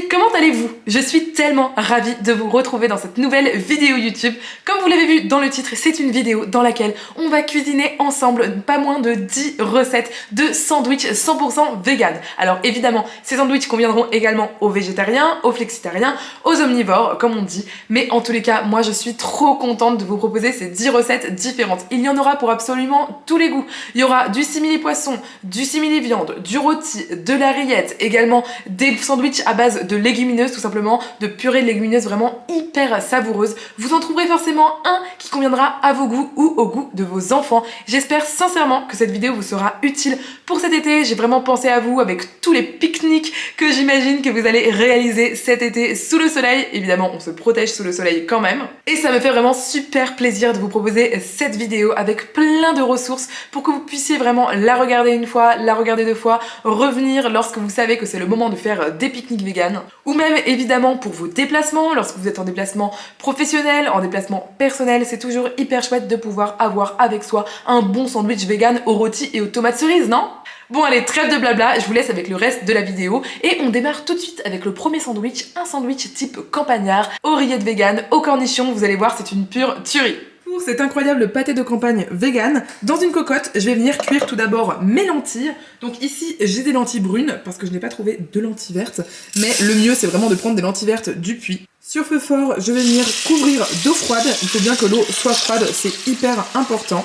comment allez-vous? Je suis tellement ravie de vous retrouver dans cette nouvelle vidéo YouTube. Comme vous l'avez vu dans le titre, c'est une vidéo dans laquelle on va cuisiner ensemble pas moins de 10 recettes de sandwich 100% vegan. Alors évidemment, ces sandwichs conviendront également aux végétariens, aux flexitariens, aux omnivores, comme on dit. Mais en tous les cas, moi je suis trop contente de vous proposer ces 10 recettes différentes. Il y en aura pour absolument tous les goûts. Il y aura du simili poisson, du simili viande, du rôti, de la rillette, également des sandwichs à base de légumineuses, tout simplement, de purée de légumineuses vraiment hyper savoureuse. Vous en trouverez forcément un qui conviendra à vos goûts ou au goût de vos enfants. J'espère sincèrement que cette vidéo vous sera utile pour cet été. J'ai vraiment pensé à vous avec tous les pique-niques que j'imagine que vous allez réaliser cet été sous le soleil. Évidemment, on se protège sous le soleil quand même. Et ça me fait vraiment super plaisir de vous proposer cette vidéo avec plein de ressources pour que vous puissiez vraiment la regarder une fois, la regarder deux fois, revenir lorsque vous savez que c'est le moment de faire des pique-niques vegan, ou même évidemment pour vos déplacements, lorsque vous êtes en déplacement professionnel, en déplacement personnel, c'est toujours hyper chouette de pouvoir avoir avec soi un bon sandwich vegan au rôti et aux tomates cerises, non? Bon allez, trêve de blabla, je vous laisse avec le reste de la vidéo et on démarre tout de suite avec le premier sandwich, un sandwich type campagnard, aux rillettes vegan, aux cornichons, vous allez voir c'est une pure tuerie. Pour cet incroyable pâté de campagne vegan, dans une cocotte, je vais venir cuire tout d'abord mes lentilles. Donc ici, j'ai des lentilles brunes parce que je n'ai pas trouvé de lentilles vertes, mais le mieux c'est vraiment de prendre des lentilles vertes du puits. Sur feu fort, je vais venir couvrir d'eau froide, il faut bien que l'eau soit froide, c'est hyper important.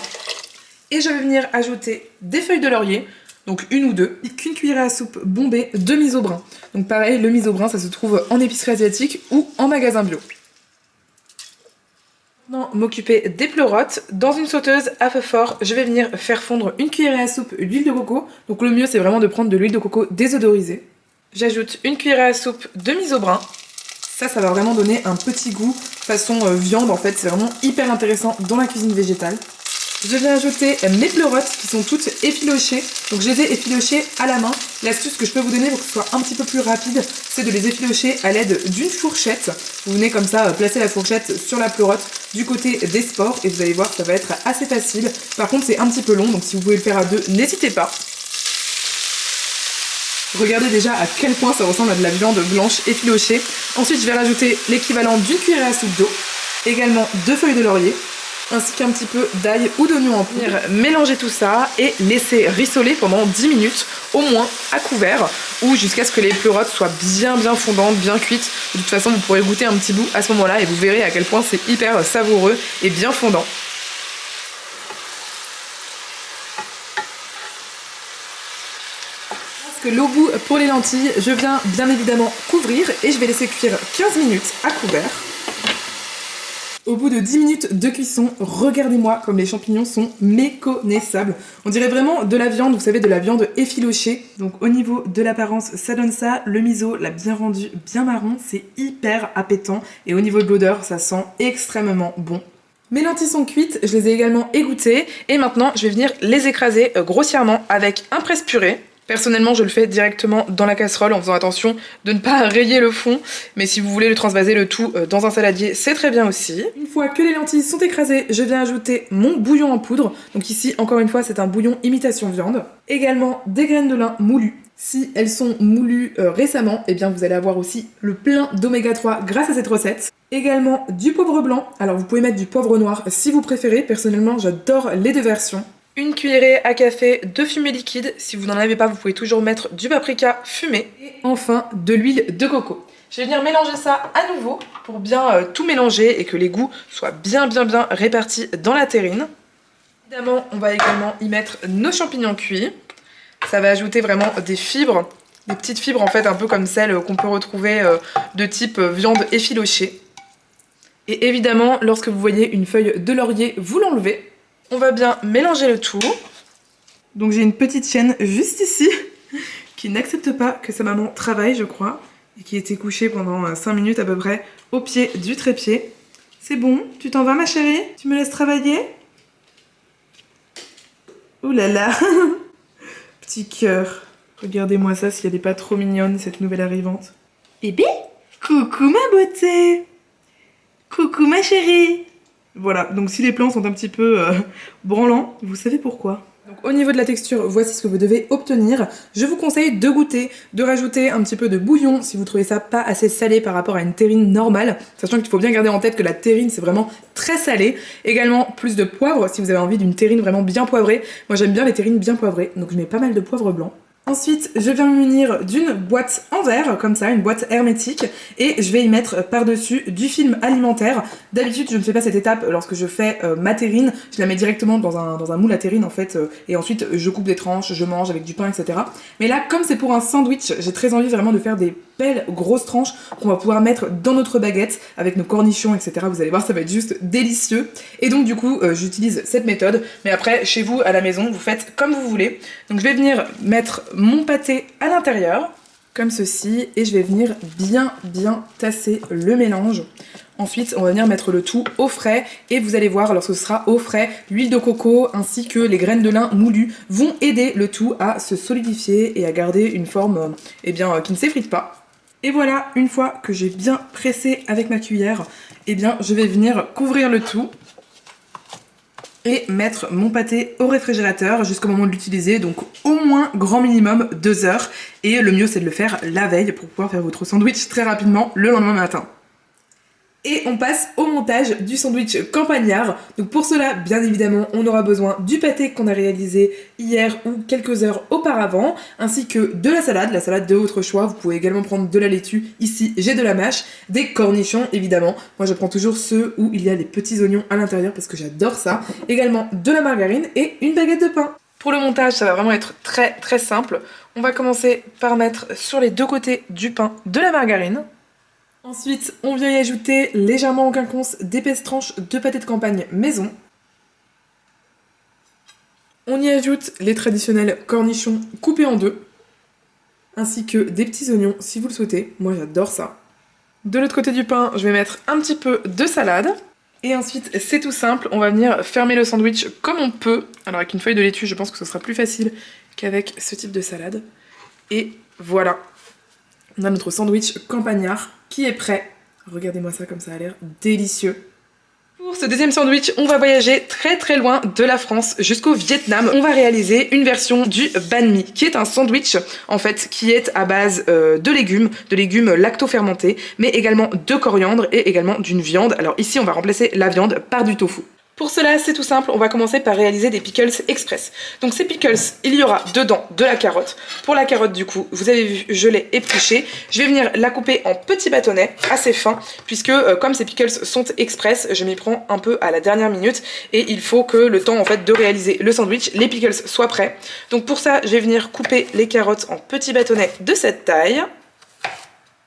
Et je vais venir ajouter des feuilles de laurier, donc une ou deux, et qu'une cuillerée à soupe bombée de miso brun. Donc pareil, le miso brun ça se trouve en épicerie asiatique ou en magasin bio. Maintenant, m'occuper des pleurotes. Dans une sauteuse à feu fort, je vais venir faire fondre une cuillerée à soupe d'huile de coco. Donc le mieux c'est vraiment de prendre de l'huile de coco désodorisée. J'ajoute une cuillerée à soupe de miso brun. Ça va vraiment donner un petit goût façon viande en fait. C'est vraiment hyper intéressant dans la cuisine végétale. Je vais ajouter mes pleurotes qui sont toutes effilochées. Donc je les ai effilochées à la main. L'astuce que je peux vous donner pour que ce soit un petit peu plus rapide, c'est de les effilocher à l'aide d'une fourchette. Vous venez comme ça placer la fourchette sur la pleurote du côté des spores et vous allez voir ça va être assez facile. Par contre c'est un petit peu long donc si vous pouvez le faire à deux, n'hésitez pas. Regardez déjà à quel point ça ressemble à de la viande blanche effilochée. Ensuite je vais rajouter l'équivalent d'une cuillerée à soupe d'eau. Également 2 feuilles de laurier. Ainsi qu'un petit peu d'ail ou d'oignon en poudre. Mélanger tout ça et laisser rissoler pendant 10 minutes, au moins à couvert, ou jusqu'à ce que les pleurotes soient bien fondantes, bien cuites. De toute façon, vous pourrez goûter un petit bout à ce moment-là et vous verrez à quel point c'est hyper savoureux et bien fondant. Que l'eau bout pour les lentilles, je viens bien évidemment couvrir et je vais laisser cuire 15 minutes à couvert. Au bout de 10 minutes de cuisson, regardez-moi comme les champignons sont méconnaissables. On dirait vraiment de la viande, vous savez, de la viande effilochée. Donc au niveau de l'apparence, ça donne ça. Le miso l'a bien rendu bien marron, c'est hyper appétant. Et au niveau de l'odeur, ça sent extrêmement bon. Mes lentilles sont cuites, je les ai également égouttées. Et maintenant, je vais venir les écraser grossièrement avec un presse-purée. Personnellement, je le fais directement dans la casserole en faisant attention de ne pas rayer le fond. Mais si vous voulez le transvaser le tout dans un saladier, c'est très bien aussi. Une fois que les lentilles sont écrasées, je viens ajouter mon bouillon en poudre. Donc ici, encore une fois, c'est un bouillon imitation viande. Également des graines de lin moulues. Si elles sont moulues récemment, eh bien vous allez avoir aussi le plein d'oméga 3 grâce à cette recette. Également du poivre blanc. Alors vous pouvez mettre du poivre noir si vous préférez. Personnellement, j'adore les deux versions. Une cuillerée à café de fumée liquide. Si vous n'en avez pas, vous pouvez toujours mettre du paprika fumé. Et enfin, de l'huile de coco. Je vais venir mélanger ça à nouveau pour bien tout mélanger et que les goûts soient bien répartis dans la terrine. Évidemment, on va également y mettre nos champignons cuits. Ça va ajouter vraiment des fibres, des petites fibres en fait, un peu comme celles qu'on peut retrouver de type viande effilochée. Et évidemment, lorsque vous voyez une feuille de laurier, vous l'enlevez. On va bien mélanger le tout. Donc j'ai une petite chienne juste ici qui n'accepte pas que sa maman travaille, je crois, et qui était couchée pendant 5 minutes à peu près au pied du trépied. C'est bon, tu t'en vas ma chérie? Tu me laisses travailler? Ouh là là. Petit cœur. Regardez-moi ça si elle n'est pas trop mignonne cette nouvelle arrivante. Bébé? Coucou ma beauté! Coucou ma chérie! Voilà, donc si les plans sont un petit peu branlants, vous savez pourquoi. Donc au niveau de la texture, voici ce que vous devez obtenir. Je vous conseille de goûter, de rajouter un petit peu de bouillon si vous trouvez ça pas assez salé par rapport à une terrine normale, sachant qu'il faut bien garder en tête que la terrine c'est vraiment très salé. Également plus de poivre si vous avez envie d'une terrine vraiment bien poivrée. Moi j'aime bien les terrines bien poivrées, donc je mets pas mal de poivre blanc. Ensuite, je viens me munir d'une boîte en verre, comme ça, une boîte hermétique, et je vais y mettre par-dessus du film alimentaire. D'habitude, je ne fais pas cette étape lorsque je fais ma terrine, je la mets directement dans un moule à terrine en fait, et ensuite je coupe des tranches, je mange avec du pain, etc. Mais là, comme c'est pour un sandwich, j'ai très envie vraiment de faire des belles grosses tranches qu'on va pouvoir mettre dans notre baguette avec nos cornichons, etc. Vous allez voir, ça va être juste délicieux. Et donc du coup, j'utilise cette méthode, mais après, chez vous, à la maison, vous faites comme vous voulez. Donc je vais venir mettre mon pâté à l'intérieur, comme ceci, et je vais venir bien tasser le mélange. Ensuite, on va venir mettre le tout au frais, et vous allez voir, lorsque ce sera au frais, l'huile de coco ainsi que les graines de lin moulues vont aider le tout à se solidifier et à garder une forme qui ne s'effrite pas. Et voilà, une fois que j'ai bien pressé avec ma cuillère, je vais venir couvrir le tout et mettre mon pâté au réfrigérateur jusqu'au moment de l'utiliser, donc au moins grand minimum 2 heures. Et le mieux c'est de le faire la veille pour pouvoir faire votre sandwich très rapidement le lendemain matin. Et on passe au montage du sandwich campagnard. Donc pour cela, bien évidemment, on aura besoin du pâté qu'on a réalisé hier ou quelques heures auparavant, ainsi que de la salade de votre choix. Vous pouvez également prendre de la laitue. Ici, j'ai de la mâche, des cornichons évidemment. Moi, je prends toujours ceux où il y a des petits oignons à l'intérieur parce que j'adore ça. Également de la margarine et une baguette de pain. Pour le montage, ça va vraiment être très simple. On va commencer par mettre sur les deux côtés du pain de la margarine. Ensuite, on vient y ajouter légèrement en quinconce d'épaisses tranches de pâté de campagne maison. On y ajoute les traditionnels cornichons coupés en deux, ainsi que des petits oignons si vous le souhaitez. Moi, j'adore ça. De l'autre côté du pain, je vais mettre un petit peu de salade. Et ensuite, c'est tout simple, on va venir fermer le sandwich comme on peut. Alors avec une feuille de laitue, je pense que ce sera plus facile qu'avec ce type de salade. Et voilà, on a notre sandwich campagnard qui est prêt. Regardez-moi ça comme ça a l'air délicieux. Pour ce deuxième sandwich, on va voyager très loin de la France jusqu'au Vietnam. On va réaliser une version du banh mi, qui est un sandwich en fait qui est à base de légumes lacto-fermentés, mais également de coriandre et également d'une viande. Alors ici, on va remplacer la viande par du tofu. Pour cela, c'est tout simple, on va commencer par réaliser des pickles express. Donc ces pickles, il y aura dedans de la carotte. Pour la carotte du coup, vous avez vu, je l'ai épluchée. Je vais venir la couper en petits bâtonnets assez fins, puisque comme ces pickles sont express, je m'y prends un peu à la dernière minute et il faut que le temps en fait de réaliser le sandwich, les pickles soient prêts. Donc pour ça, je vais venir couper les carottes en petits bâtonnets de cette taille.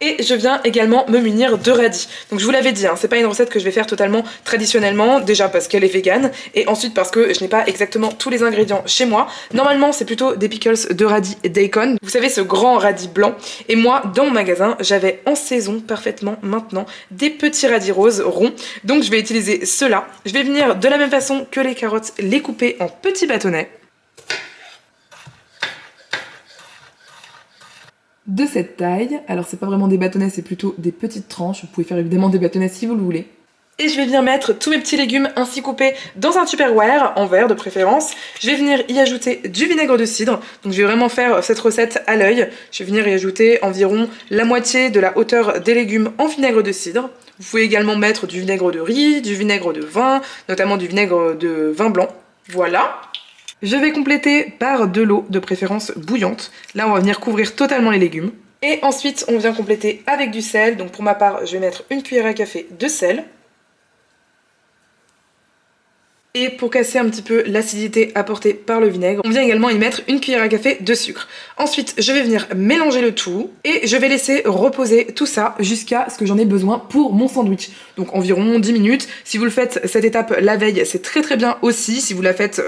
Et je viens également me munir de radis. Donc je vous l'avais dit, hein, c'est pas une recette que je vais faire totalement traditionnellement, déjà parce qu'elle est végane, et ensuite parce que je n'ai pas exactement tous les ingrédients chez moi. Normalement c'est plutôt des pickles de radis Daikon, vous savez ce grand radis blanc, et moi dans mon magasin j'avais en saison parfaitement maintenant des petits radis roses ronds, donc je vais utiliser ceux-là. Je vais venir de la même façon que les carottes les couper en petits bâtonnets. De cette taille, alors c'est pas vraiment des bâtonnets, c'est plutôt des petites tranches, vous pouvez faire évidemment des bâtonnets si vous le voulez. Et je vais venir mettre tous mes petits légumes ainsi coupés dans un Tupperware, en verre de préférence. Je vais venir y ajouter du vinaigre de cidre, donc je vais vraiment faire cette recette à l'œil. Je vais venir y ajouter environ la moitié de la hauteur des légumes en vinaigre de cidre. Vous pouvez également mettre du vinaigre de riz, du vinaigre de vin, notamment du vinaigre de vin blanc. Voilà. Je vais compléter par de l'eau, de préférence bouillante. Là, on va venir couvrir totalement les légumes. Et ensuite, on vient compléter avec du sel. Donc pour ma part, je vais mettre une cuillère à café de sel. Et pour casser un petit peu l'acidité apportée par le vinaigre, on vient également y mettre une cuillère à café de sucre. Ensuite, je vais venir mélanger le tout et je vais laisser reposer tout ça jusqu'à ce que j'en ai besoin pour mon sandwich. Donc environ 10 minutes. Si vous le faites cette étape la veille, c'est très bien aussi. Si vous la faites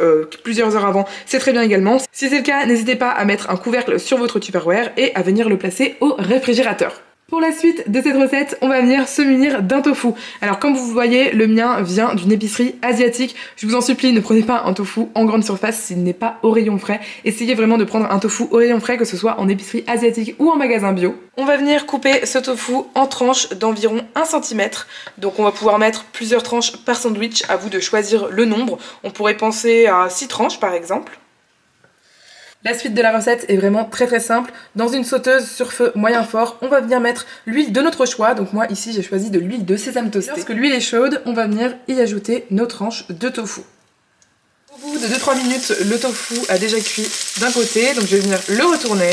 plusieurs heures avant, c'est très bien également. Si c'est le cas, n'hésitez pas à mettre un couvercle sur votre Tupperware et à venir le placer au réfrigérateur. Pour la suite de cette recette, on va venir se munir d'un tofu. Alors comme vous voyez, le mien vient d'une épicerie asiatique. Je vous en supplie, ne prenez pas un tofu en grande surface s'il n'est pas au rayon frais. Essayez vraiment de prendre un tofu au rayon frais, que ce soit en épicerie asiatique ou en magasin bio. On va venir couper ce tofu en tranches d'environ 1 cm. Donc on va pouvoir mettre plusieurs tranches par sandwich, à vous de choisir le nombre. On pourrait penser à 6 tranches par exemple. La suite de la recette est vraiment très simple. Dans une sauteuse sur feu moyen fort, on va venir mettre l'huile de notre choix. Donc moi ici j'ai choisi de l'huile de sésame toasté. Lorsque l'huile est chaude, on va venir y ajouter nos tranches de tofu. Au bout de 2-3 minutes, le tofu a déjà cuit d'un côté, donc je vais venir le retourner.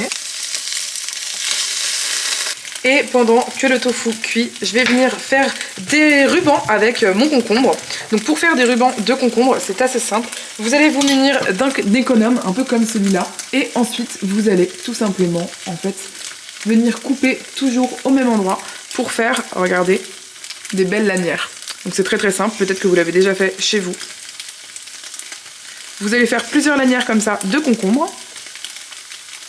Et pendant que le tofu cuit, je vais venir faire des rubans avec mon concombre. Donc pour faire des rubans de concombre, c'est assez simple. Vous allez vous munir d'un économe, un peu comme celui-là. Et ensuite, vous allez tout simplement, en fait, venir couper toujours au même endroit pour faire, regardez, des belles lanières. Donc c'est très simple, peut-être que vous l'avez déjà fait chez vous. Vous allez faire plusieurs lanières comme ça de concombre.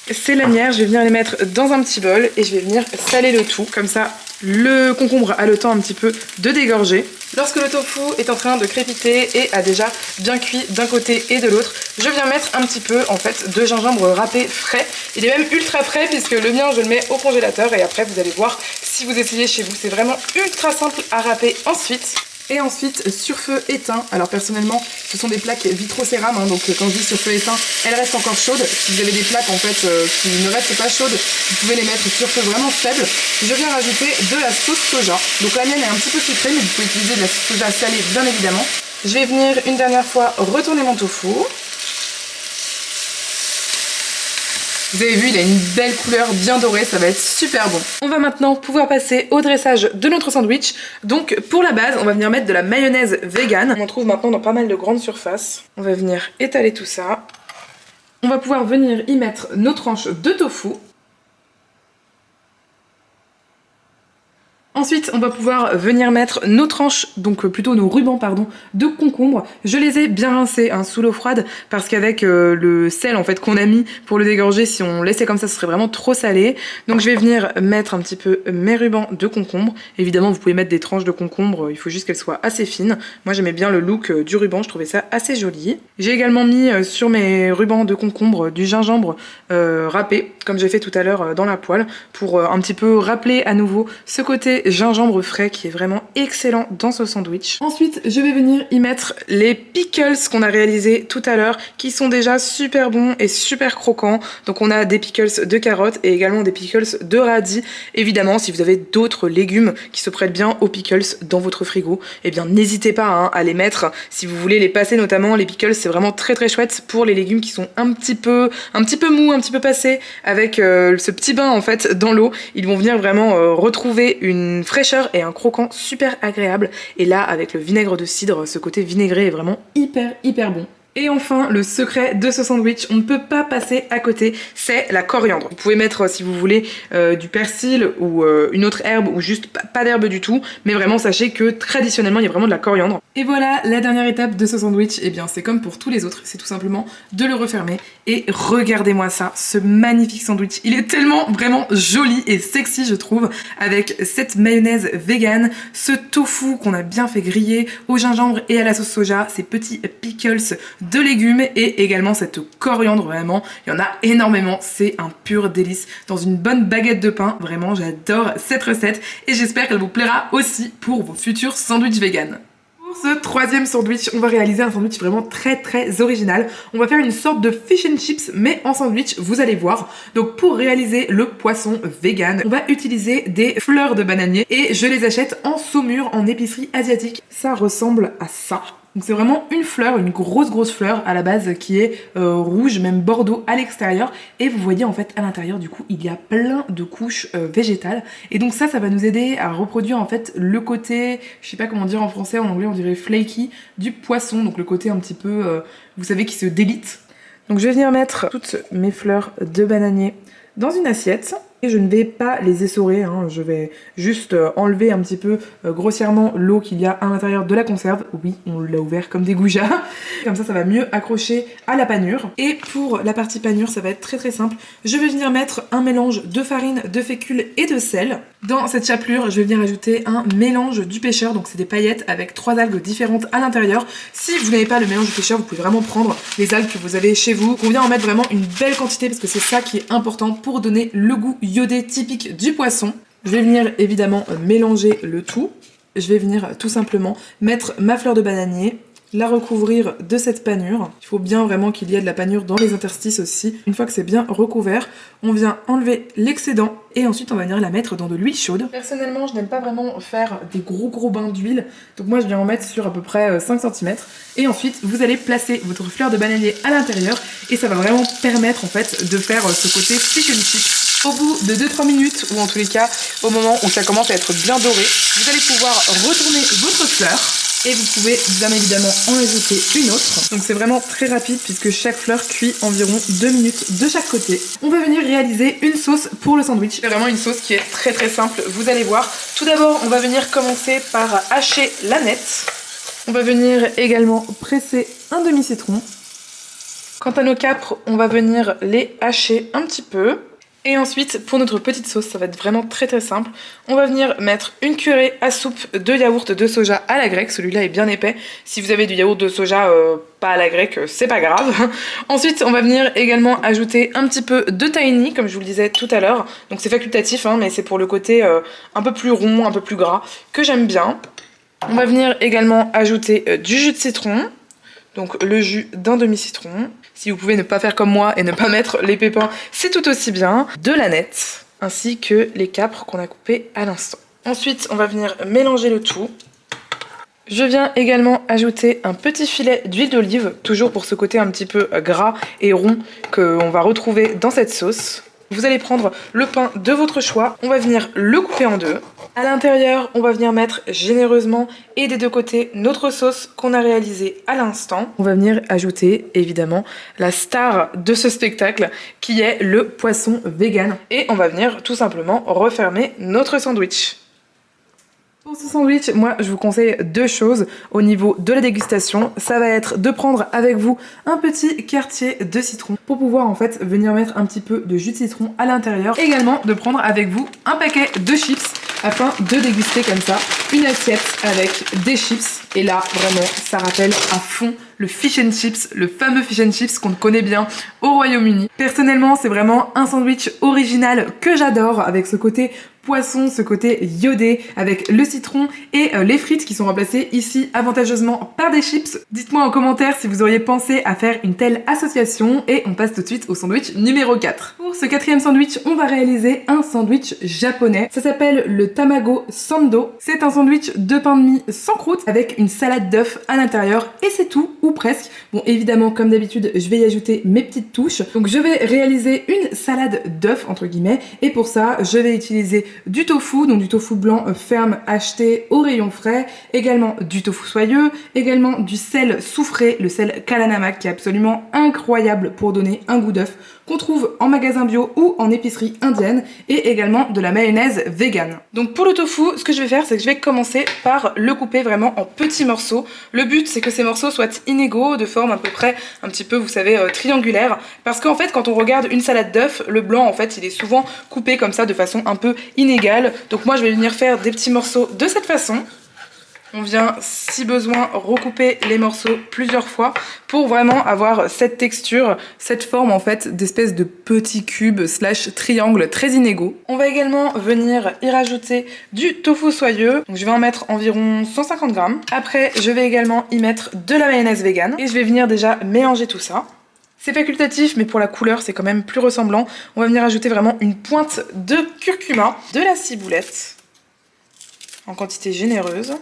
Ces lanières, je vais venir les mettre dans un petit bol et je vais venir saler le tout. Comme ça, le concombre a le temps un petit peu de dégorger. Lorsque le tofu est en train de crépiter et a déjà bien cuit d'un côté et de l'autre, je viens mettre un petit peu en fait de gingembre râpé frais. Il est même ultra frais puisque le mien je le mets au congélateur et après vous allez voir si vous essayez chez vous. C'est vraiment ultra simple à râper ensuite. Et ensuite sur feu éteint, alors personnellement ce sont des plaques vitrocérame, hein, donc quand je dis sur feu éteint, elles restent encore chaudes. Si vous avez des plaques en fait qui ne restent pas chaudes, vous pouvez les mettre sur feu vraiment faible. Je viens rajouter de la sauce soja, donc la mienne est un petit peu sucrée mais vous pouvez utiliser de la sauce soja salée bien évidemment. Je vais venir une dernière fois retourner mon tofu. Vous avez vu, il a une belle couleur bien dorée, ça va être super bon. On va maintenant pouvoir passer au dressage de notre sandwich. Donc pour la base, on va venir mettre de la mayonnaise vegan. On en trouve maintenant dans pas mal de grandes surfaces. On va venir étaler tout ça. On va pouvoir venir y mettre nos tranches de tofu. Ensuite, on va pouvoir venir mettre nos tranches, donc plutôt nos rubans, pardon, de concombre. Je les ai bien rincés hein, sous l'eau froide parce qu'avec le sel en fait qu'on a mis pour le dégorger, si on laissait comme ça, ce serait vraiment trop salé. Donc je vais venir mettre un petit peu mes rubans de concombre. Évidemment, vous pouvez mettre des tranches de concombre, il faut juste qu'elles soient assez fines. Moi, j'aimais bien le look du ruban, je trouvais ça assez joli. J'ai également mis sur mes rubans de concombre du gingembre râpé, comme j'ai fait tout à l'heure dans la poêle, pour un petit peu rappeler à nouveau ce côté gingembre frais qui est vraiment excellent dans ce sandwich. Ensuite, je vais venir y mettre les pickles qu'on a réalisés tout à l'heure, qui sont déjà super bons et super croquants. Donc on a des pickles de carottes et également des pickles de radis. Évidemment, si vous avez d'autres légumes qui se prêtent bien aux pickles dans votre frigo, eh bien n'hésitez pas hein, à les mettre. Si vous voulez les passer, notamment les pickles, c'est vraiment très chouette pour les légumes qui sont un petit peu mous, un petit peu passés avec ce petit bain en fait dans l'eau. Ils vont venir vraiment retrouver une fraîcheur et un croquant super agréable. Et là, avec le vinaigre de cidre, ce côté vinaigré est vraiment hyper bon. Et enfin, le secret de ce sandwich, on ne peut pas passer à côté, c'est la coriandre. Vous pouvez mettre, si vous voulez, du persil ou une autre herbe ou juste pas d'herbe du tout, mais vraiment sachez que traditionnellement, il y a vraiment de la coriandre. Et voilà, la dernière étape de ce sandwich, eh bien c'est comme pour tous les autres, c'est tout simplement de le refermer. Et regardez-moi ça, ce magnifique sandwich. Il est tellement vraiment joli et sexy, je trouve, avec cette mayonnaise vegan, ce tofu qu'on a bien fait griller au gingembre et à la sauce soja, ces petits pickles de légumes et également cette coriandre, vraiment, il y en a énormément, c'est un pur délice dans une bonne baguette de pain. Vraiment, j'adore cette recette et j'espère qu'elle vous plaira aussi pour vos futurs sandwichs vegan. Pour ce troisième sandwich, on va réaliser un sandwich vraiment très original. On va faire une sorte de fish and chips mais en sandwich, vous allez voir. Donc pour réaliser le poisson vegan, on va utiliser des fleurs de bananier et je les achète en saumure en épicerie asiatique. Ça ressemble à ça. Donc c'est vraiment une fleur, une grosse fleur à la base qui est rouge, même bordeaux à l'extérieur. Et vous voyez en fait à l'intérieur du coup il y a plein de couches végétales. Et donc ça va nous aider à reproduire en fait le côté, je sais pas comment dire en français, en anglais on dirait flaky, du poisson. Donc le côté un petit peu, vous savez, qui se délite. Donc je vais venir mettre toutes mes fleurs de bananier dans une assiette. Et je ne vais pas les essorer, hein. Je vais juste enlever un petit peu grossièrement l'eau qu'il y a à l'intérieur de la conserve. Oui, on l'a ouvert comme des goujats. Comme ça va mieux accrocher à la panure. Et pour la partie panure, ça va être très simple. Je vais venir mettre un mélange de farine, de fécule et de sel. Dans cette chapelure, je vais venir ajouter un mélange du pêcheur. Donc c'est des paillettes avec 3 algues différentes à l'intérieur. Si vous n'avez pas le mélange du pêcheur, vous pouvez vraiment prendre les algues que vous avez chez vous. On vient en mettre vraiment une belle quantité parce que c'est ça qui est important pour donner le goût iodé typique du poisson. Je vais venir évidemment mélanger le tout. Je vais venir tout simplement mettre ma fleur de bananier la recouvrir de cette panure. Il faut bien vraiment qu'il y ait de la panure dans les interstices aussi. Une fois que c'est bien recouvert, on vient enlever l'excédent et ensuite on va venir la mettre dans de l'huile chaude. Personnellement, je n'aime pas vraiment faire des gros bains d'huile, donc moi je viens en mettre sur à peu près 5 cm. Et ensuite, vous allez placer votre fleur de bananier à l'intérieur et ça va vraiment permettre en fait de faire ce côté fish and chips. Au bout de 2-3 minutes, ou en tous les cas au moment où ça commence à être bien doré, vous allez pouvoir retourner votre fleur. Et vous pouvez bien évidemment en ajouter une autre. Donc c'est vraiment très rapide puisque chaque fleur cuit environ 2 minutes de chaque côté. On va venir réaliser une sauce pour le sandwich. C'est vraiment une sauce qui est très simple, vous allez voir. Tout d'abord, on va venir commencer par hacher l'aneth. On va venir également presser un demi-citron. Quant à nos capres, on va venir les hacher un petit peu. Et ensuite, pour notre petite sauce, ça va être vraiment très simple. On va venir mettre une cuillerée à soupe de yaourt de soja à la grecque. Celui-là est bien épais. Si vous avez du yaourt de soja pas à la grecque, c'est pas grave. Ensuite, on va venir également ajouter un petit peu de tahini, comme je vous le disais tout à l'heure. Donc c'est facultatif, hein, mais c'est pour le côté un peu plus rond, un peu plus gras, que j'aime bien. On va venir également ajouter du jus de citron. Donc le jus d'un demi-citron. Si vous pouvez ne pas faire comme moi et ne pas mettre les pépins, c'est tout aussi bien. De l'aneth, ainsi que les capres qu'on a coupés à l'instant. Ensuite, on va venir mélanger le tout. Je viens également ajouter un petit filet d'huile d'olive, toujours pour ce côté un petit peu gras et rond qu'on va retrouver dans cette sauce. Vous allez prendre le pain de votre choix, on va venir le couper en deux. À l'intérieur, on va venir mettre généreusement et des deux côtés notre sauce qu'on a réalisée à l'instant. On va venir ajouter évidemment la star de ce spectacle qui est le poisson vegan. Et on va venir tout simplement refermer notre sandwich. Pour ce sandwich, moi je vous conseille deux choses au niveau de la dégustation. Ça va être de prendre avec vous un petit quartier de citron pour pouvoir en fait venir mettre un petit peu de jus de citron à l'intérieur. Également de prendre avec vous un paquet de chips afin de déguster comme ça une assiette avec des chips. Et là vraiment ça rappelle à fond le fish and chips, le fameux fish and chips qu'on connaît bien au Royaume-Uni. Personnellement c'est vraiment un sandwich original que j'adore avec ce côté poisson, ce côté iodé avec le citron et les frites qui sont remplacées ici avantageusement par des chips. Dites-moi en commentaire si vous auriez pensé à faire une telle association et on passe tout de suite au sandwich numéro 4. Pour ce quatrième sandwich, on va réaliser un sandwich japonais. Ça s'appelle le tamago sando. C'est un sandwich de pain de mie sans croûte avec une salade d'œufs à l'intérieur et c'est tout ou presque. Bon évidemment comme d'habitude je vais y ajouter mes petites touches. Donc je vais réaliser une salade d'œufs entre guillemets et pour ça je vais utiliser du tofu, donc du tofu blanc ferme acheté au rayon frais, également du tofu soyeux, également du sel soufré, le sel kalanamak qui est absolument incroyable pour donner un goût d'œuf qu'on trouve en magasin bio ou en épicerie indienne et également de la mayonnaise vegan. Donc pour le tofu, ce que je vais faire c'est que je vais commencer par le couper vraiment en petits morceaux. Le but c'est que ces morceaux soient inégaux, de forme à peu près un petit peu vous savez triangulaire parce qu'en fait quand on regarde une salade d'œufs, le blanc en fait il est souvent coupé comme ça de façon un peu inégale. Donc moi je vais venir faire des petits morceaux de cette façon. On vient, si besoin, recouper les morceaux plusieurs fois pour vraiment avoir cette texture, cette forme en fait d'espèce de petits cubes slash triangles très inégaux. On va également venir y rajouter du tofu soyeux. Donc je vais en mettre environ 150 grammes. Après, je vais également y mettre de la mayonnaise vegan et je vais venir déjà mélanger tout ça. C'est facultatif, mais pour la couleur, c'est quand même plus ressemblant. On va venir ajouter vraiment une pointe de curcuma, de la ciboulette en quantité généreuse.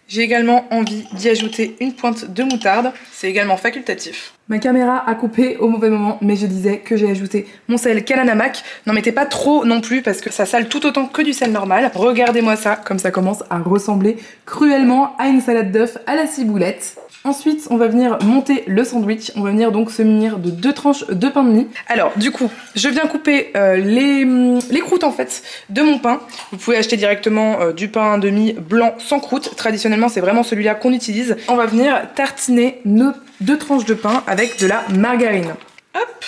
J'ai également envie d'y ajouter une pointe de moutarde, c'est également facultatif. Ma caméra a coupé au mauvais moment, mais je disais que j'ai ajouté mon sel kalanamak. N'en mettez pas trop non plus parce que ça sale tout autant que du sel normal. Regardez-moi ça, comme ça commence à ressembler cruellement à une salade d'œufs à la ciboulette. Ensuite, on va venir monter le sandwich. On va venir donc se munir de 2 tranches de pain de mie. Alors, du coup, je viens couper les croûtes en fait de mon pain. Vous pouvez acheter directement du pain de mie blanc sans croûte. Traditionnellement, c'est vraiment celui-là qu'on utilise. On va venir tartiner nos 2 tranches de pain avec de la margarine. Hop!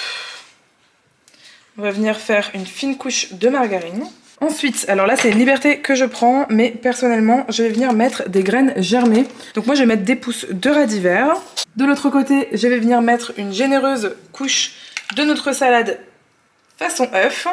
On va venir faire une fine couche de margarine. Ensuite, alors là c'est une liberté que je prends, mais personnellement je vais venir mettre des graines germées. Donc moi je vais mettre des pousses de radis vert. De l'autre côté, je vais venir mettre une généreuse couche de notre salade façon œuf.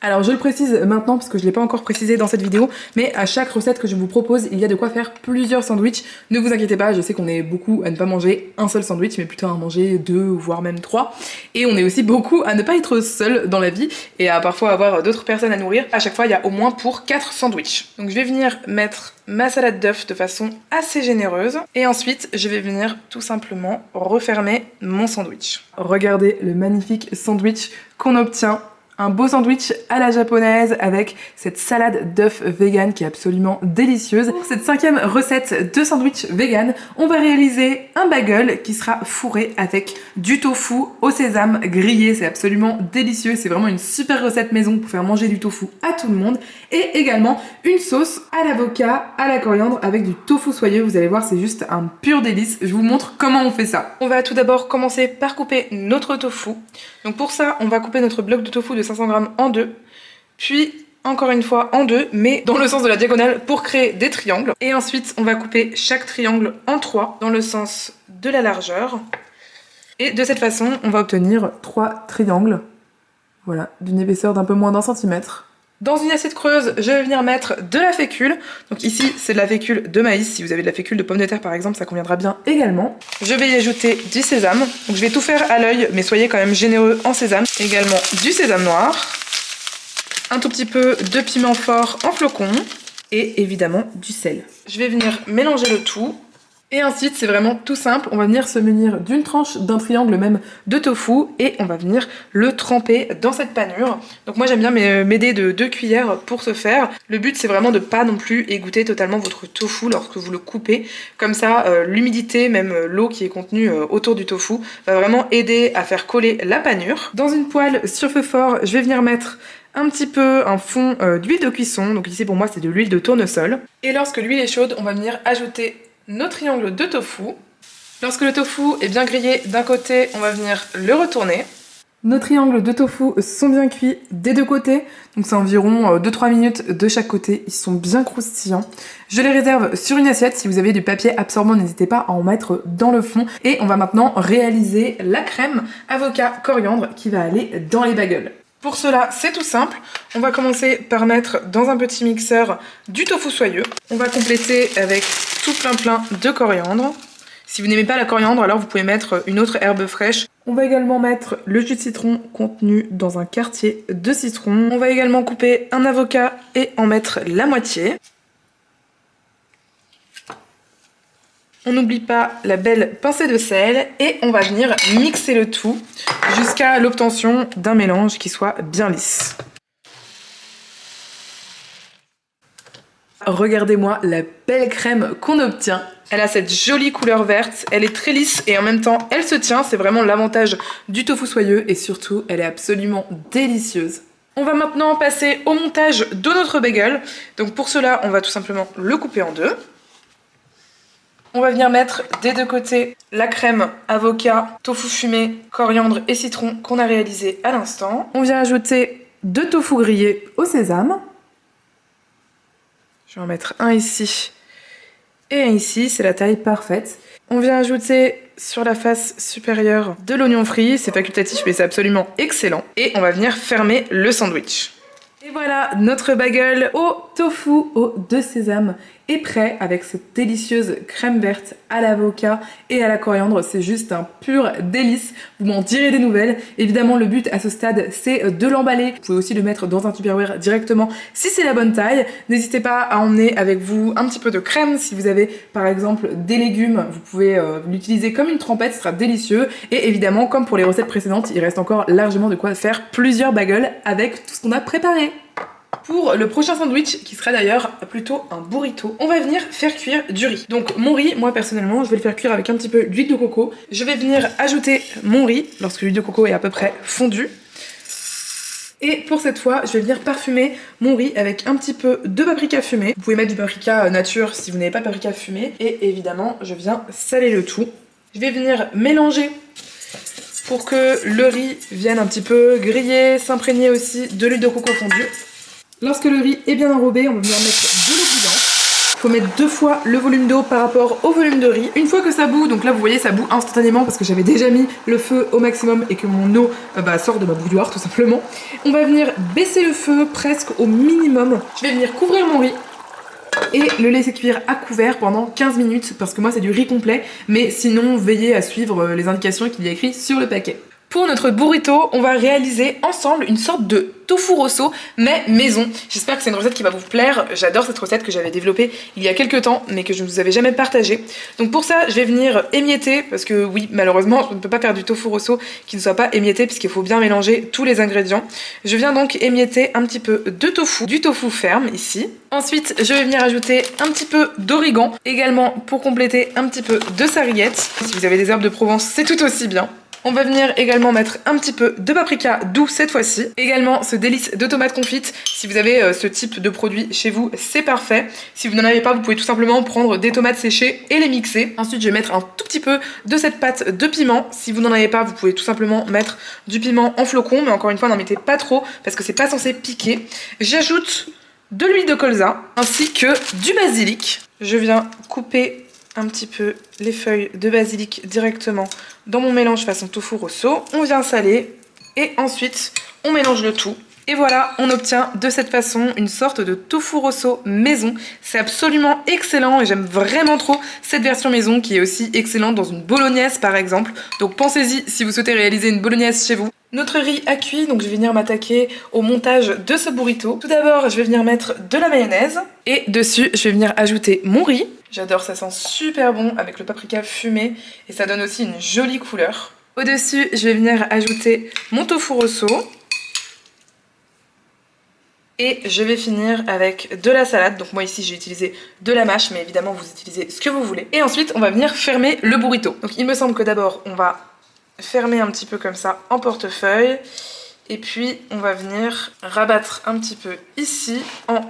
Alors je le précise maintenant parce que je ne l'ai pas encore précisé dans cette vidéo, mais à chaque recette que je vous propose, il y a de quoi faire plusieurs sandwichs. Ne vous inquiétez pas, je sais qu'on est beaucoup à ne pas manger un seul sandwich, mais plutôt à en manger 2 voire même 3. Et on est aussi beaucoup à ne pas être seul dans la vie et à parfois avoir d'autres personnes à nourrir. À chaque fois, il y a au moins pour 4 sandwichs. Donc je vais venir mettre ma salade d'œufs de façon assez généreuse. Et ensuite, je vais venir tout simplement refermer mon sandwich. Regardez le magnifique sandwich qu'on obtient. Un beau sandwich à la japonaise avec cette salade d'œufs vegan qui est absolument délicieuse. Pour cette 5e recette de sandwich vegan, on va réaliser un bagel qui sera fourré avec du tofu au sésame grillé. C'est absolument délicieux, c'est vraiment une super recette maison pour faire manger du tofu à tout le monde. Et également une sauce à l'avocat, à la coriandre avec du tofu soyeux. Vous allez voir, c'est juste un pur délice. Je vous montre comment on fait ça. On va tout d'abord commencer par couper notre tofu. Donc pour ça, on va couper notre bloc de tofu de 500 g en 2, puis encore une fois en 2, mais dans le sens de la diagonale pour créer des triangles. Et ensuite, on va couper chaque triangle en 3 dans le sens de la largeur. Et de cette façon, on va obtenir 3 triangles, voilà, d'une épaisseur d'un peu moins d'1 centimètre. Dans une assiette creuse, je vais venir mettre de la fécule. Donc ici, c'est de la fécule de maïs. Si vous avez de la fécule de pomme de terre, par exemple, ça conviendra bien également. Je vais y ajouter du sésame. Donc je vais tout faire à l'œil, mais soyez quand même généreux en sésame. Également du sésame noir. Un tout petit peu de piment fort en flocons. Et évidemment du sel. Je vais venir mélanger le tout. Et ensuite, c'est vraiment tout simple, on va venir se munir d'une tranche d'un triangle même de tofu et on va venir le tremper dans cette panure. Donc moi j'aime bien m'aider de 2 cuillères pour ce faire. Le but c'est vraiment de pas non plus égoutter totalement votre tofu lorsque vous le coupez. Comme ça, l'humidité, même l'eau qui est contenue autour du tofu, va vraiment aider à faire coller la panure. Dans une poêle sur feu fort, je vais venir mettre un petit peu un fond d'huile de cuisson. Donc ici pour moi c'est de l'huile de tournesol. Et lorsque l'huile est chaude, on va venir ajouter nos triangles de tofu. Lorsque le tofu est bien grillé d'un côté, on va venir le retourner. Nos triangles de tofu sont bien cuits des deux côtés, donc c'est environ 2-3 minutes de chaque côté, ils sont bien croustillants. Je les réserve sur une assiette, si vous avez du papier absorbant, n'hésitez pas à en mettre dans le fond. Et on va maintenant réaliser la crème avocat coriandre qui va aller dans les bagels. Pour cela, c'est tout simple. On va commencer par mettre dans un petit mixeur du tofu soyeux. On va compléter avec tout plein de coriandre. Si vous n'aimez pas la coriandre, alors vous pouvez mettre une autre herbe fraîche. On va également mettre le jus de citron contenu dans un quartier de citron. On va également couper un avocat et en mettre la moitié. On n'oublie pas la belle pincée de sel et on va venir mixer le tout jusqu'à l'obtention d'un mélange qui soit bien lisse. Regardez-moi la belle crème qu'on obtient. Elle a cette jolie couleur verte, elle est très lisse et en même temps elle se tient, c'est vraiment l'avantage du tofu soyeux et surtout elle est absolument délicieuse. On va maintenant passer au montage de notre bagel. Donc pour cela, on va tout simplement le couper en 2. On va venir mettre des deux côtés la crème avocat, tofu fumé, coriandre et citron qu'on a réalisé à l'instant. On vient ajouter 2 tofu grillés au sésame. Je vais en mettre un ici et un ici, c'est la taille parfaite. On vient ajouter sur la face supérieure de l'oignon frit, c'est facultatif mais c'est absolument excellent. Et on va venir fermer le sandwich. Et voilà, notre bagel au tofu aux 2 sésames est prêt avec cette délicieuse crème verte à l'avocat et à la coriandre. C'est juste un pur délice. Vous m'en direz des nouvelles. Évidemment, le but à ce stade, c'est de l'emballer. Vous pouvez aussi le mettre dans un Tupperware directement si c'est la bonne taille. N'hésitez pas à emmener avec vous un petit peu de crème. Si vous avez par exemple des légumes, vous pouvez l'utiliser comme une trempette, ce sera délicieux. Et évidemment, comme pour les recettes précédentes, il reste encore largement de quoi faire plusieurs bagels avec tout ce qu'on a préparé. Pour le prochain sandwich, qui sera d'ailleurs plutôt un burrito, on va venir faire cuire du riz. Donc mon riz, moi personnellement, je vais le faire cuire avec un petit peu d'huile de coco. Je vais venir ajouter mon riz lorsque l'huile de coco est à peu près fondue. Et pour cette fois, je vais venir parfumer mon riz avec un petit peu de paprika fumé. Vous pouvez mettre du paprika nature si vous n'avez pas de paprika fumé. Et évidemment, je viens saler le tout. Je vais venir mélanger pour que le riz vienne un petit peu griller, s'imprégner aussi de l'huile de coco fondue. Lorsque le riz est bien enrobé, on va venir mettre de l'eau bouillante. Il faut mettre 2 fois le volume d'eau par rapport au volume de riz. Une fois que ça bout, donc là vous voyez ça bout instantanément parce que j'avais déjà mis le feu au maximum et que mon eau sort de ma bouilloire tout simplement. On va venir baisser le feu presque au minimum. Je vais venir couvrir mon riz et le laisser cuire à couvert pendant 15 minutes parce que moi c'est du riz complet, mais sinon veillez à suivre les indications qu'il y a écrit sur le paquet. Pour notre burrito, on va réaliser ensemble une sorte de tofu rosso, mais maison. J'espère que c'est une recette qui va vous plaire. J'adore cette recette que j'avais développée il y a quelques temps, mais que je ne vous avais jamais partagée. Donc pour ça, je vais venir émietter, parce que oui, malheureusement, je ne peux pas faire du tofu rosso qui ne soit pas émietté, puisqu'il faut bien mélanger tous les ingrédients. Je viens donc émietter un petit peu de tofu, du tofu ferme ici. Ensuite, je vais venir ajouter un petit peu d'origan, également pour compléter un petit peu de sarriette. Si vous avez des herbes de Provence, c'est tout aussi bien. On va venir également mettre un petit peu de paprika doux cette fois-ci. Également ce délice de tomates confites. Si vous avez ce type de produit chez vous, c'est parfait. Si vous n'en avez pas, vous pouvez tout simplement prendre des tomates séchées et les mixer. Ensuite, je vais mettre un tout petit peu de cette pâte de piment. Si vous n'en avez pas, vous pouvez tout simplement mettre du piment en flocons. Mais encore une fois, n'en mettez pas trop parce que c'est pas censé piquer. J'ajoute de l'huile de colza ainsi que du basilic. Je viens couper un petit peu les feuilles de basilic directement dans mon mélange façon tofu rosso. On vient saler et ensuite on mélange le tout. Et voilà, on obtient de cette façon une sorte de tofu rosso maison. C'est absolument excellent et j'aime vraiment trop cette version maison qui est aussi excellente dans une bolognaise par exemple. Donc pensez-y si vous souhaitez réaliser une bolognaise chez vous. Notre riz a cuit, donc je vais venir m'attaquer au montage de ce burrito. Tout d'abord, je vais venir mettre de la mayonnaise et dessus, je vais venir ajouter mon riz. J'adore, ça sent super bon avec le paprika fumé et ça donne aussi une jolie couleur. Au-dessus, je vais venir ajouter mon tofu rosso. Et je vais finir avec de la salade. Donc moi ici j'ai utilisé de la mâche, mais évidemment vous utilisez ce que vous voulez. Et ensuite on va venir fermer le burrito. Donc il me semble que d'abord on va fermer un petit peu comme ça en portefeuille. Et puis on va venir rabattre un petit peu ici en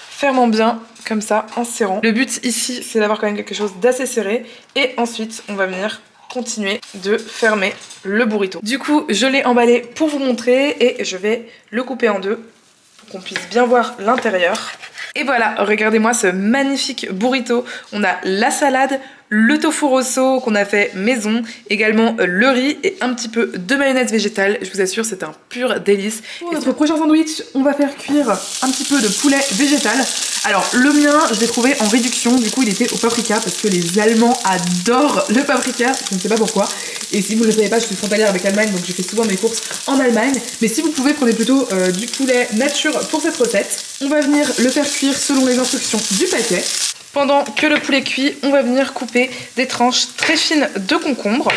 fermant bien comme ça, en serrant. Le but ici c'est d'avoir quand même quelque chose d'assez serré. Et ensuite on va venir continuer de fermer le burrito. Du coup je l'ai emballé pour vous montrer et je vais le couper en deux pour qu'on puisse bien voir l'intérieur. Et voilà, regardez-moi ce magnifique burrito. On a la salade, le tofu rosso qu'on a fait maison, également le riz et un petit peu de mayonnaise végétale. Je vous assure, c'est un pur délice. Pour notre prochain sandwich, on va faire cuire un petit peu de poulet végétal. Alors le mien, je l'ai trouvé en réduction, du coup il était au paprika parce que les Allemands adorent le paprika, je ne sais pas pourquoi. Et si vous ne le savez pas, je suis frontalière avec l'Allemagne, donc je fais souvent mes courses en Allemagne. Mais si vous pouvez, prenez plutôt du poulet nature pour cette recette. On va venir le faire cuire selon les instructions du paquet. Pendant que le poulet cuit, on va venir couper des tranches très fines de concombre.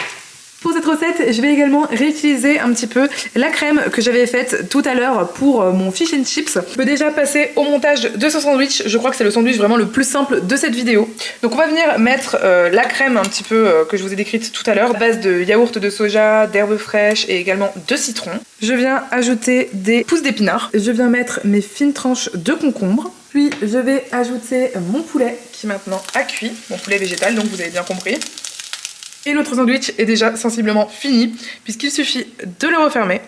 Pour cette recette, je vais également réutiliser un petit peu la crème que j'avais faite tout à l'heure pour mon fish and chips. Je peux déjà passer au montage de ce sandwich. Je crois que c'est le sandwich vraiment le plus simple de cette vidéo. Donc on va venir mettre la crème un petit peu que je vous ai décrite tout à l'heure, à base de yaourt de soja, d'herbes fraîches et également de citron. Je viens ajouter des pousses d'épinards. Je viens mettre mes fines tranches de concombre. Puis je vais ajouter mon poulet qui maintenant a cuit, mon poulet végétal donc vous avez bien compris. Et notre sandwich est déjà sensiblement fini puisqu'il suffit de le refermer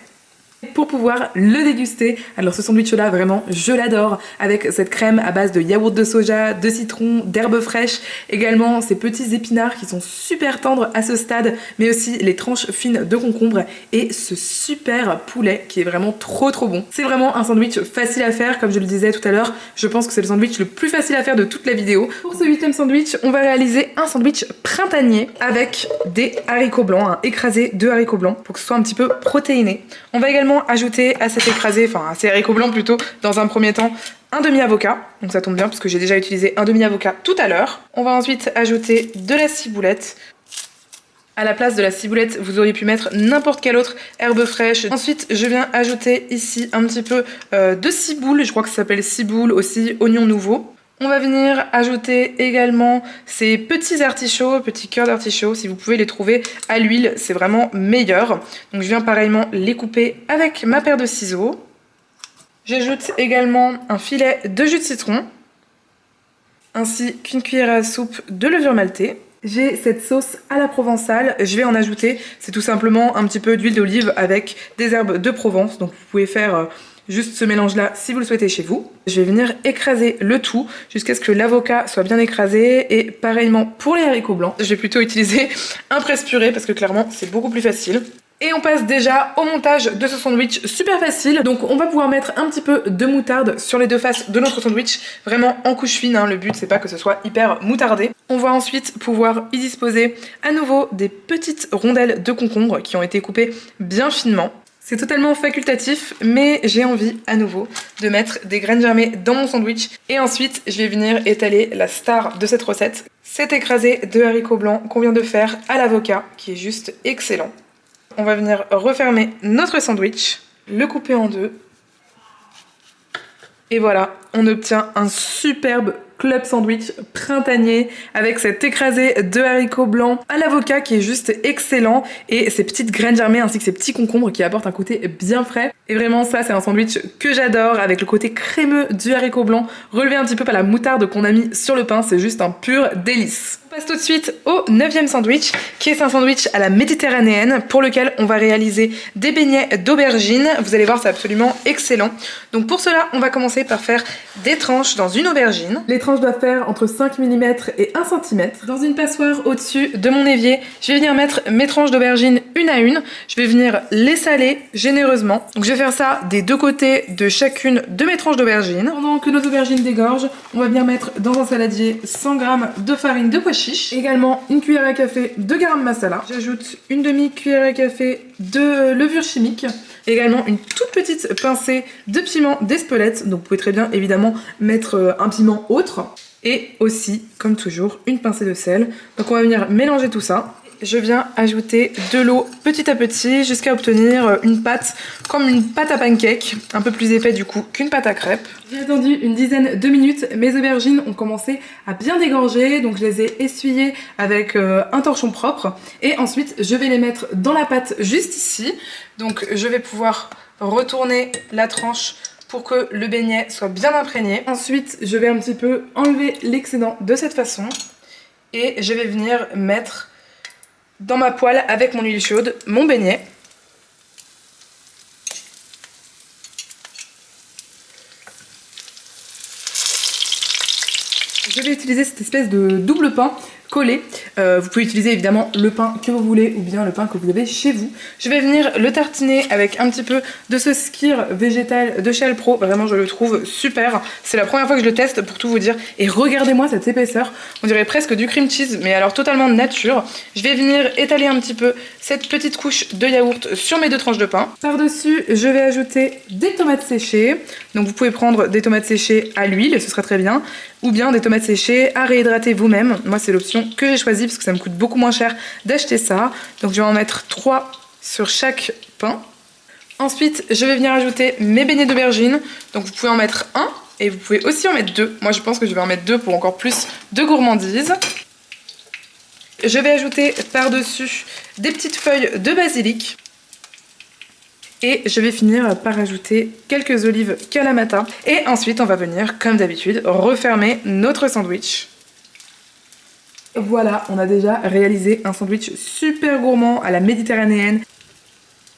pour pouvoir le déguster. Alors ce sandwich là vraiment je l'adore avec cette crème à base de yaourt de soja, de citron, d'herbes fraîches, également ces petits épinards qui sont super tendres à ce stade, mais aussi les tranches fines de concombre et ce super poulet qui est vraiment trop bon. C'est vraiment un sandwich facile à faire comme je le disais tout à l'heure, je pense que c'est le sandwich le plus facile à faire de toute la vidéo. Pour ce 8e sandwich, on va réaliser un sandwich printanier avec des haricots blancs, un écrasé de haricots blancs pour que ce soit un petit peu protéiné. On va également ajouter à cet écrasé, enfin à ces haricots blancs plutôt, dans un premier temps, un demi-avocat. Donc ça tombe bien parce que j'ai déjà utilisé un demi-avocat tout à l'heure. On va ensuite ajouter de la ciboulette. À la place de la ciboulette, vous auriez pu mettre n'importe quelle autre herbe fraîche. Ensuite, je viens ajouter ici un petit peu de ciboule. Je crois que ça s'appelle ciboule aussi, oignon nouveau. On va venir ajouter également ces petits artichauts, petits cœurs d'artichauts. Si vous pouvez les trouver à l'huile, c'est vraiment meilleur. Donc je viens pareillement les couper avec ma paire de ciseaux. J'ajoute également un filet de jus de citron, ainsi qu'une cuillère à soupe de levure maltée. J'ai cette sauce à la provençale, je vais en ajouter, c'est tout simplement un petit peu d'huile d'olive avec des herbes de Provence. Donc vous pouvez faire juste ce mélange-là si vous le souhaitez chez vous. Je vais venir écraser le tout jusqu'à ce que l'avocat soit bien écrasé et pareillement pour les haricots blancs. Je vais plutôt utiliser un presse-purée parce que clairement c'est beaucoup plus facile. Et on passe déjà au montage de ce sandwich super facile. Donc on va pouvoir mettre un petit peu de moutarde sur les deux faces de notre sandwich, vraiment en couche fine, hein. Le but c'est pas que ce soit hyper moutardé. On va ensuite pouvoir y disposer à nouveau des petites rondelles de concombre qui ont été coupées bien finement. C'est totalement facultatif, mais j'ai envie à nouveau de mettre des graines germées dans mon sandwich. Et ensuite, je vais venir étaler la star de cette recette. Cet écrasé de haricots blancs qu'on vient de faire à l'avocat, qui est juste excellent. On va venir refermer notre sandwich, le couper en deux. Et voilà, on obtient un superbe club sandwich printanier avec cet écrasé de haricots blancs à l'avocat qui est juste excellent et ces petites graines germées ainsi que ces petits concombres qui apportent un côté bien frais. Et vraiment ça c'est un sandwich que j'adore avec le côté crémeux du haricot blanc relevé un petit peu par la moutarde qu'on a mis sur le pain, c'est juste un pur délice. On passe tout de suite au 9e sandwich qui est un sandwich à la méditerranéenne pour lequel on va réaliser des beignets d'aubergine. Vous allez voir c'est absolument excellent. Donc pour cela on va commencer par faire des tranches dans une aubergine. Les tranches doivent faire entre 5 mm et 1 cm. Dans une passoire au-dessus de mon évier, je vais venir mettre mes tranches d'aubergine une à une. Je vais venir les saler généreusement. Donc je vais faire ça des deux côtés de chacune de mes tranches d'aubergine. Pendant que nos aubergines dégorgent, on va venir mettre dans un saladier 100 g de farine de pois chiche. Également une cuillère à café de garam masala. J'ajoute une demi-cuillère à café de levure chimique. Également une toute petite pincée de piment d'Espelette, donc vous pouvez très bien évidemment mettre un piment autre. Et aussi, comme toujours, une pincée de sel. Donc on va venir mélanger tout ça. Je viens ajouter de l'eau petit à petit jusqu'à obtenir une pâte comme une pâte à pancake, un peu plus épais du coup qu'une pâte à crêpes. J'ai attendu une dizaine de minutes, mes aubergines ont commencé à bien dégorger, donc je les ai essuyées avec un torchon propre et ensuite je vais les mettre dans la pâte juste ici. Donc je vais pouvoir retourner la tranche pour que le beignet soit bien imprégné. Ensuite je vais un petit peu enlever l'excédent de cette façon et je vais venir mettre dans ma poêle avec mon huile chaude, mon beignet. Je vais utiliser cette espèce de double pain collé. Vous pouvez utiliser évidemment le pain que vous voulez ou bien le pain que vous avez chez vous. Je vais venir le tartiner avec un petit peu de ce skyr végétal de chez Alpro. Vraiment je le trouve super. C'est la première fois que je le teste pour tout vous dire. Et regardez-moi cette épaisseur. On dirait presque du cream cheese mais alors totalement nature. Je vais venir étaler un petit peu cette petite couche de yaourt sur mes deux tranches de pain. Par-dessus je vais ajouter des tomates séchées. Donc vous pouvez prendre des tomates séchées à l'huile, ce sera très bien. Ou bien des tomates séchées à réhydrater vous-même. Moi c'est l'option que j'ai choisie parce que ça me coûte beaucoup moins cher d'acheter ça. Donc je vais en mettre 3 sur chaque pain. Ensuite je vais venir ajouter mes beignets d'aubergine. Donc vous pouvez en mettre un et vous pouvez aussi en mettre 2. Moi je pense que je vais en mettre 2 pour encore plus de gourmandise. Je vais ajouter par-dessus des petites feuilles de basilic. Et je vais finir par ajouter quelques olives Kalamata. Et ensuite, on va venir, comme d'habitude, refermer notre sandwich. Voilà, on a déjà réalisé un sandwich super gourmand à la méditerranéenne.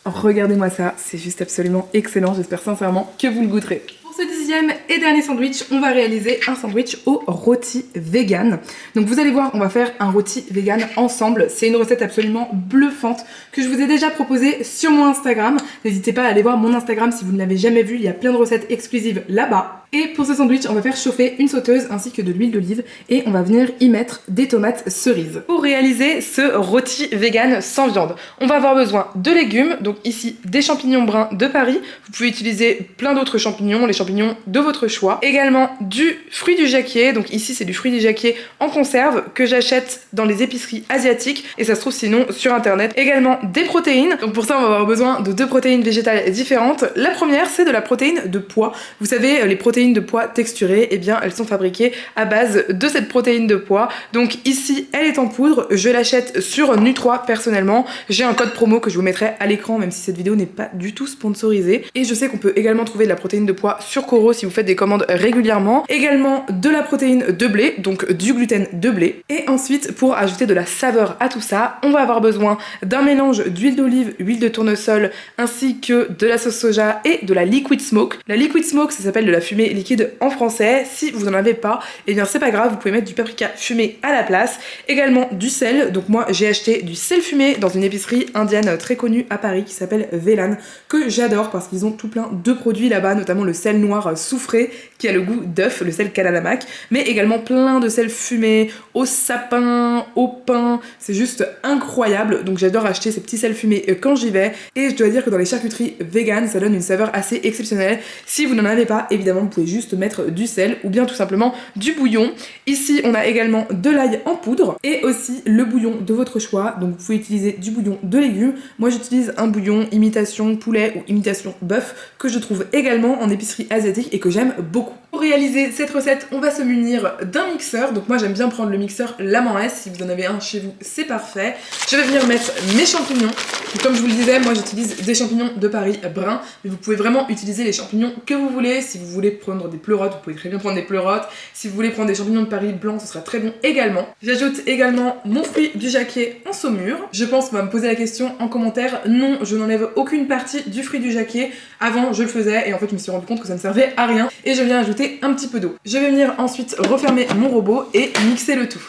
Regardez-moi ça, c'est juste absolument excellent. J'espère sincèrement que vous le goûterez. Pour ce 10e et dernier sandwich, on va réaliser un sandwich au rôti vegan. Donc vous allez voir, on va faire un rôti vegan ensemble. C'est une recette absolument bluffante que je vous ai déjà proposée sur mon Instagram. N'hésitez pas à aller voir mon Instagram si vous ne l'avez jamais vu, il y a plein de recettes exclusives là-bas. Et pour ce sandwich, on va faire chauffer une sauteuse ainsi que de l'huile d'olive et on va venir y mettre des tomates cerises. Pour réaliser ce rôti vegan sans viande, on va avoir besoin de légumes, donc ici des champignons bruns de Paris. Vous pouvez utiliser plein d'autres champignons, les champignons de votre choix. Également du fruit du jacquier, donc ici c'est du fruit du jacquier en conserve que j'achète dans les épiceries asiatiques et ça se trouve sinon sur internet. Également des protéines, donc pour ça on va avoir besoin de 2 protéines végétales différentes. La première c'est de la protéine de pois. Vous savez les protéines protéines de pois texturées, eh bien elles sont fabriquées à base de cette protéine de pois. Donc ici elle est en poudre, je l'achète sur Nu3 personnellement. J'ai un code promo que je vous mettrai à l'écran même si cette vidéo n'est pas du tout sponsorisée. Et je sais qu'on peut également trouver de la protéine de pois sur Coro si vous faites des commandes régulièrement. Également de la protéine de blé, donc du gluten de blé. Et ensuite pour ajouter de la saveur à tout ça, on va avoir besoin d'un mélange d'huile d'olive, huile de tournesol ainsi que de la sauce soja et de la liquid smoke. La liquid smoke ça s'appelle de la fumée liquide en français. Si vous en avez pas, eh bien c'est pas grave, vous pouvez mettre du paprika fumé à la place. Également du sel, donc moi j'ai acheté du sel fumé dans une épicerie indienne très connue à Paris qui s'appelle Velan, que j'adore parce qu'ils ont tout plein de produits là-bas, notamment le sel noir soufré qui a le goût d'œuf, le sel Kananamak, mais également plein de sel fumé au sapin, au pain, c'est juste incroyable. Donc j'adore acheter ces petits sels fumés quand j'y vais, et je dois dire que dans les charcuteries vegan ça donne une saveur assez exceptionnelle. Si vous n'en avez pas, évidemment vous pouvez juste mettre du sel ou bien tout simplement du bouillon. Ici on a également de l'ail en poudre et aussi le bouillon de votre choix, donc vous pouvez utiliser du bouillon de légumes. Moi j'utilise un bouillon imitation poulet ou imitation bœuf que je trouve également en épicerie asiatique et que j'aime beaucoup. Pour réaliser cette recette, on va se munir d'un mixeur, donc moi j'aime bien prendre le mixeur Lama S, si vous en avez un chez vous c'est parfait. Je vais venir mettre mes champignons, donc, comme je vous le disais, moi j'utilise des champignons de Paris bruns, mais vous pouvez vraiment utiliser les champignons que vous voulez. Si vous voulez prendre des pleurotes, vous pouvez très bien prendre des pleurotes. Si vous voulez prendre des champignons de Paris blancs, ce sera très bon également. J'ajoute également mon fruit du jacquier en saumure. Je pense qu'on va me poser la question en commentaire. Non, je n'enlève aucune partie du fruit du jacquier. Avant, je le faisais et en fait, je me suis rendu compte que ça ne servait à rien. Et je viens ajouter un petit peu d'eau. Je vais venir ensuite refermer mon robot et mixer le tout.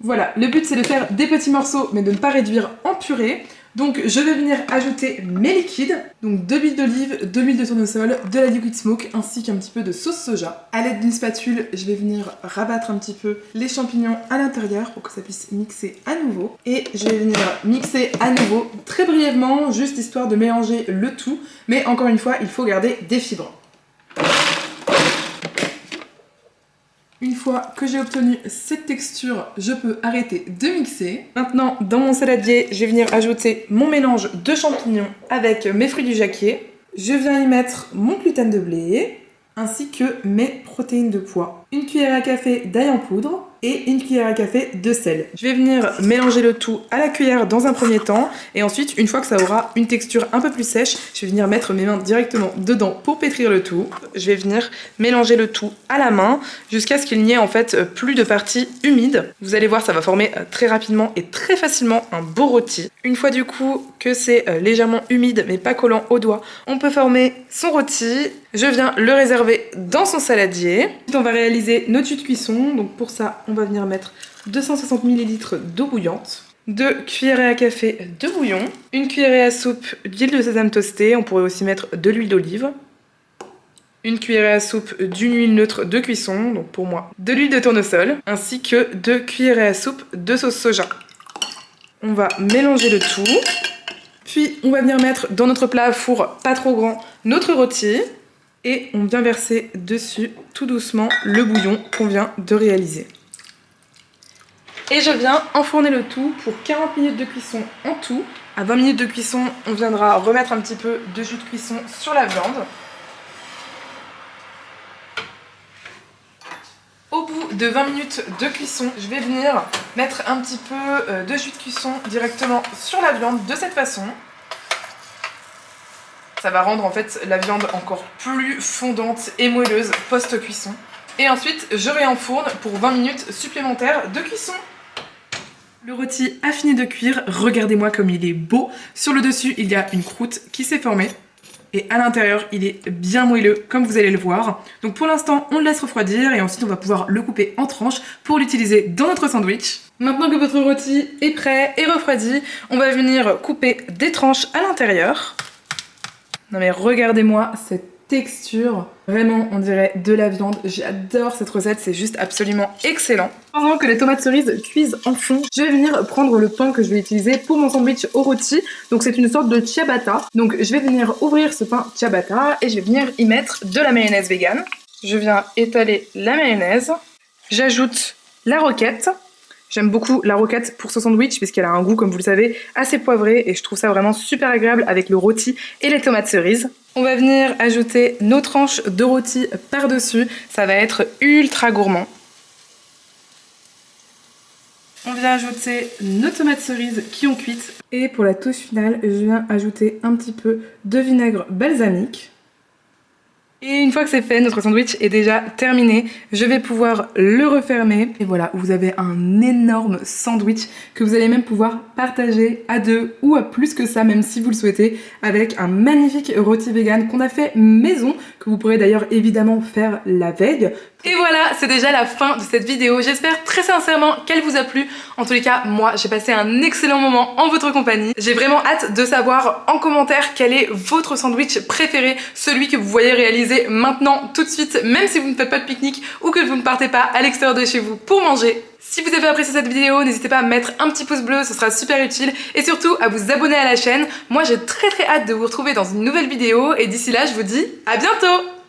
Voilà, le but c'est de faire des petits morceaux mais de ne pas réduire en purée. Donc je vais venir ajouter mes liquides, donc de l'huile d'olive, de l'huile de tournesol, de la liquid smoke ainsi qu'un petit peu de sauce soja. A l'aide d'une spatule, je vais venir rabattre un petit peu les champignons à l'intérieur pour que ça puisse mixer à nouveau. Et je vais venir mixer à nouveau très brièvement, juste histoire de mélanger le tout. Mais encore une fois, il faut garder des fibres. Une fois que j'ai obtenu cette texture, je peux arrêter de mixer. Maintenant, dans mon saladier, je vais venir ajouter mon mélange de champignons avec mes fruits du jacquier. Je viens y mettre mon gluten de blé, ainsi que mes protéines de pois. Une cuillère à café d'ail en poudre et une cuillère à café de sel. Je vais venir mélanger le tout à la cuillère dans un premier temps et ensuite, une fois que ça aura une texture un peu plus sèche, je vais venir mettre mes mains directement dedans pour pétrir le tout. Je vais venir mélanger le tout à la main jusqu'à ce qu'il n'y ait en fait plus de parties humides. Vous allez voir, ça va former très rapidement et très facilement un beau rôti. Une fois du coup que c'est légèrement humide mais pas collant aux doigts, on peut former son rôti. Je viens le réserver dans son saladier. Ensuite, on va réaliser nos tuiles de cuisson. Donc pour ça, on va venir mettre 260 ml d'eau bouillante, 2 cuillerées à café de bouillon, une cuillerée à soupe d'huile de sésame toastée, on pourrait aussi mettre de l'huile d'olive, une cuillerée à soupe d'une huile neutre de cuisson, donc pour moi de l'huile de tournesol, ainsi que 2 cuillerées à soupe de sauce soja. On va mélanger le tout, puis on va venir mettre dans notre plat à four pas trop grand notre rôti. Et on vient verser dessus tout doucement le bouillon qu'on vient de réaliser. Et je viens enfourner le tout pour 40 minutes de cuisson en tout. À 20 minutes de cuisson, on viendra remettre un petit peu de jus de cuisson sur la viande. Au bout de 20 minutes de cuisson, je vais venir mettre un petit peu de jus de cuisson directement sur la viande de cette façon. Ça va rendre en fait la viande encore plus fondante et moelleuse post-cuisson. Et ensuite, je réenfourne pour 20 minutes supplémentaires de cuisson. Le rôti a fini de cuire, regardez-moi comme il est beau. Sur le dessus, il y a une croûte qui s'est formée. Et à l'intérieur, il est bien moelleux, comme vous allez le voir. Donc pour l'instant, on le laisse refroidir et ensuite on va pouvoir le couper en tranches pour l'utiliser dans notre sandwich. Maintenant que votre rôti est prêt et refroidi, on va venir couper des tranches à l'intérieur. Non mais regardez-moi cette texture, vraiment on dirait de la viande. J'adore cette recette, c'est juste absolument excellent. Pendant que les tomates cerises cuisent en fond, je vais venir prendre le pain que je vais utiliser pour mon sandwich au rôti. Donc c'est une sorte de ciabatta. Donc je vais venir ouvrir ce pain ciabatta et je vais venir y mettre de la mayonnaise vegan. Je viens étaler la mayonnaise, j'ajoute la roquette. J'aime beaucoup la rocade pour ce sandwich puisqu'elle a un goût, comme vous le savez, assez poivré et je trouve ça vraiment super agréable avec le rôti et les tomates cerises. On va venir ajouter nos tranches de rôti par-dessus, ça va être ultra gourmand. On vient ajouter nos tomates cerises qui ont cuit. Et pour la touche finale, je viens ajouter un petit peu de vinaigre balsamique. Et une fois que c'est fait, notre sandwich est déjà terminé. Je vais pouvoir le refermer. Et voilà, vous avez un énorme sandwich que vous allez même pouvoir partager à 2 ou à plus que ça, même si vous le souhaitez, avec un magnifique rôti vegan qu'on a fait maison, que vous pourrez d'ailleurs évidemment faire la veille. Et voilà, c'est déjà la fin de cette vidéo. J'espère très sincèrement qu'elle vous a plu. En tous les cas, moi, j'ai passé un excellent moment en votre compagnie. J'ai vraiment hâte de savoir en commentaire quel est votre sandwich préféré, celui que vous voyez réaliser maintenant, tout de suite, même si vous ne faites pas de pique-nique ou que vous ne partez pas à l'extérieur de chez vous pour manger. Si vous avez apprécié cette vidéo, n'hésitez pas à mettre un petit pouce bleu, ce sera super utile. Et surtout, à vous abonner à la chaîne. Moi, j'ai très hâte de vous retrouver dans une nouvelle vidéo. Et d'ici là, je vous dis à bientôt!